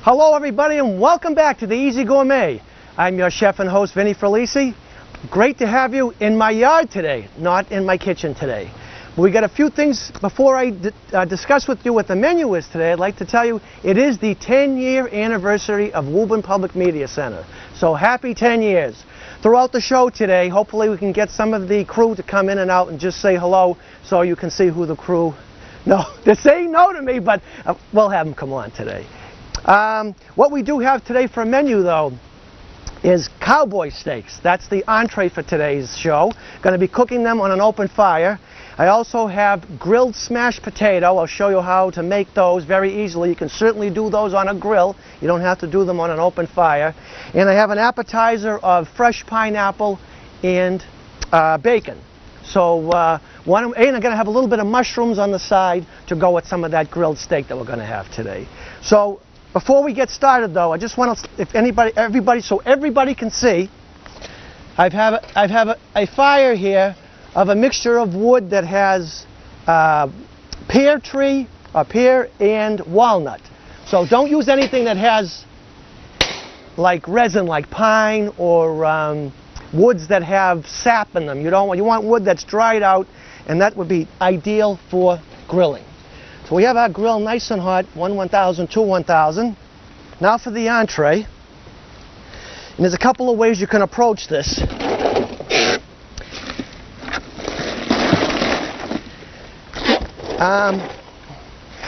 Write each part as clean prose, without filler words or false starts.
Hello everybody and welcome back to the Easy Gourmet. I'm your chef and host Vinny Felici. Great to have you in my yard today, not in my kitchen today. We got a few things before I discuss with you what the menu is today. I'd like to tell you it is the 10-year anniversary of Woburn Public Media Center. So happy 10 years. Throughout the show today, hopefully we can get some of the crew to come in and out and just say hello so you can see who the crew. No, they're saying no to me, but we'll have them come on today. What we do have today for a menu, though, is Cowboy Steaks. That's the entree for today's show. Going to be cooking them on an open fire. I also have grilled smashed potato. I'll show you how to make those very easily. You can certainly do those on a grill. You don't have to do them on an open fire. And I have an appetizer of fresh pineapple and bacon. So, and I'm going to have a little bit of mushrooms on the side to go with some of that grilled steak that we're going to have today. So, before we get started, though, I just want to, so everybody can see, I have a fire here of a mixture of wood that has pear tree, pear and walnut. So don't use anything that has like resin, like pine or woods that have sap in them. You want wood that's dried out, and that would be ideal for grilling. So we have our grill nice and hot, 1000, 1000. Now for the entree. And there's a couple of ways you can approach this.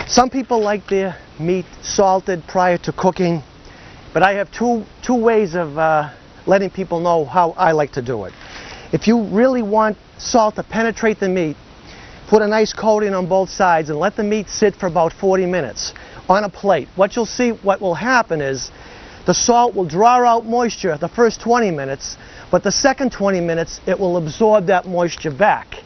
Some people like their meat salted prior to cooking, but I have two ways of letting people know how I like to do it. If you really want salt to penetrate the meat, put a nice coating on both sides and let the meat sit for about 40 minutes on a plate. What you'll see, what will happen is the salt will draw out moisture the first 20 minutes, but the second 20 minutes it will absorb that moisture back.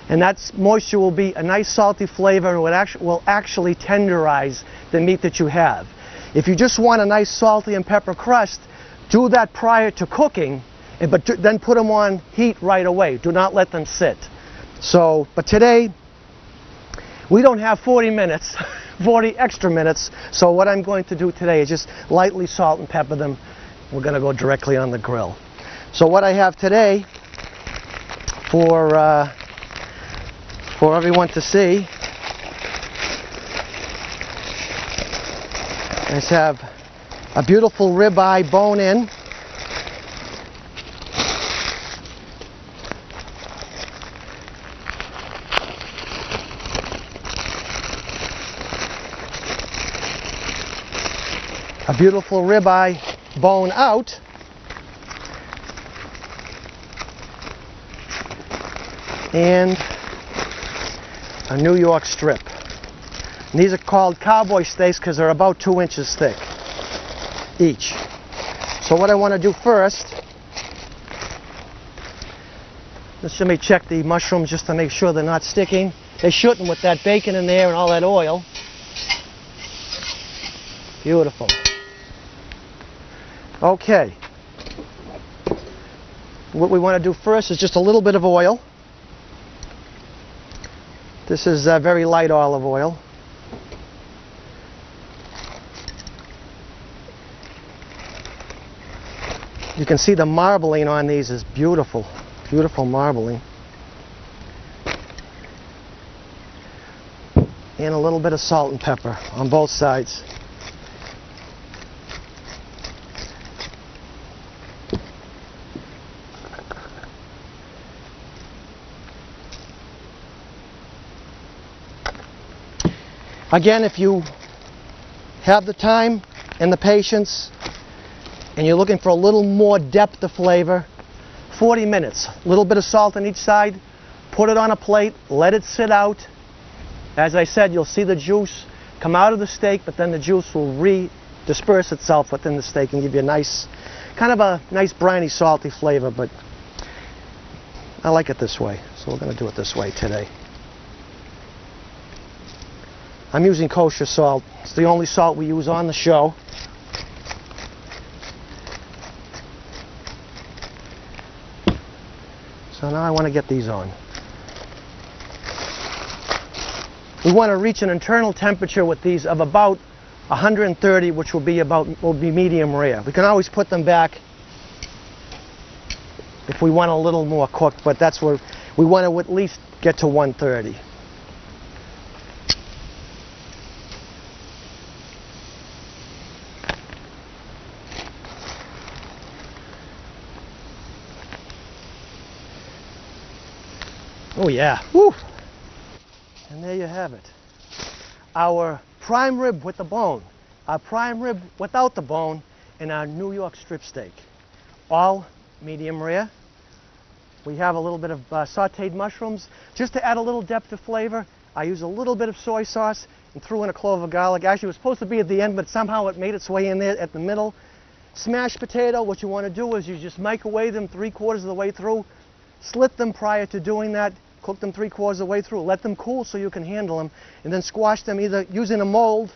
And that moisture will be a nice salty flavor and will actually tenderize the meat that you have. If you just want a nice salty and pepper crust, do that prior to cooking, but then put them on heat right away. Do not let them sit. So, but today, we don't have 40 minutes, 40 extra minutes, so what I'm going to do today is just lightly salt and pepper them. We're going to go directly on the grill. So what I have today for everyone to see is have a beautiful ribeye bone-in. A beautiful ribeye bone out, and a New York strip. And these are called Cowboy Steaks because they're about 2 inches thick each. So what I want to do first, let me check the mushrooms just to make sure they're not sticking. They shouldn't with that bacon in there and all that oil. Beautiful. Okay, what we want to do first is just a little bit of oil. This is very light olive oil. You can see the marbling on these is beautiful, beautiful marbling. And a little bit of salt and pepper on both sides. Again, if you have the time and the patience and you're looking for a little more depth of flavor, 40 minutes, a little bit of salt on each side, put it on a plate, let it sit out. As I said, you'll see the juice come out of the steak, but then the juice will disperse itself within the steak and give you a nice, kind of a nice briny, salty flavor, but I like it this way, so we're going to do it this way today. I'm using kosher salt. It's the only salt we use on the show. So now I want to get these on. We want to reach an internal temperature with these of about 130, which will be medium rare. We can always put them back if we want a little more cooked, but that's where we want to at least get to 130. Oh yeah, woo! And there you have it. Our prime rib with the bone, our prime rib without the bone, and our New York strip steak. All medium rare. We have a little bit of sauteed mushrooms. Just to add a little depth of flavor, I use a little bit of soy sauce and threw in a clove of garlic. Actually, it was supposed to be at the end, but somehow it made its way in there at the middle. Smashed potato, what you want to do is you just microwave them 3/4 of the way through. Slit them prior to doing that. Cook them 3/4 of the way through. Let them cool so you can handle them, and then squash them either using a mold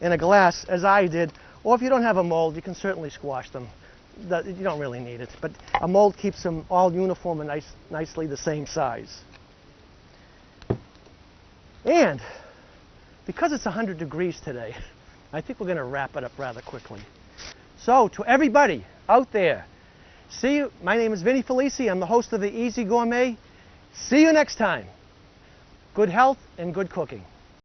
in a glass, as I did, or if you don't have a mold, you can certainly squash them. You don't really need it, but a mold keeps them all uniform and nicely the same size. And because it's 100 degrees today, I think we're going to wrap it up rather quickly. So to everybody out there, see you. My name is Vinnie Felici. I'm the host of the Easy Gourmet. See you next time. Good health and good cooking.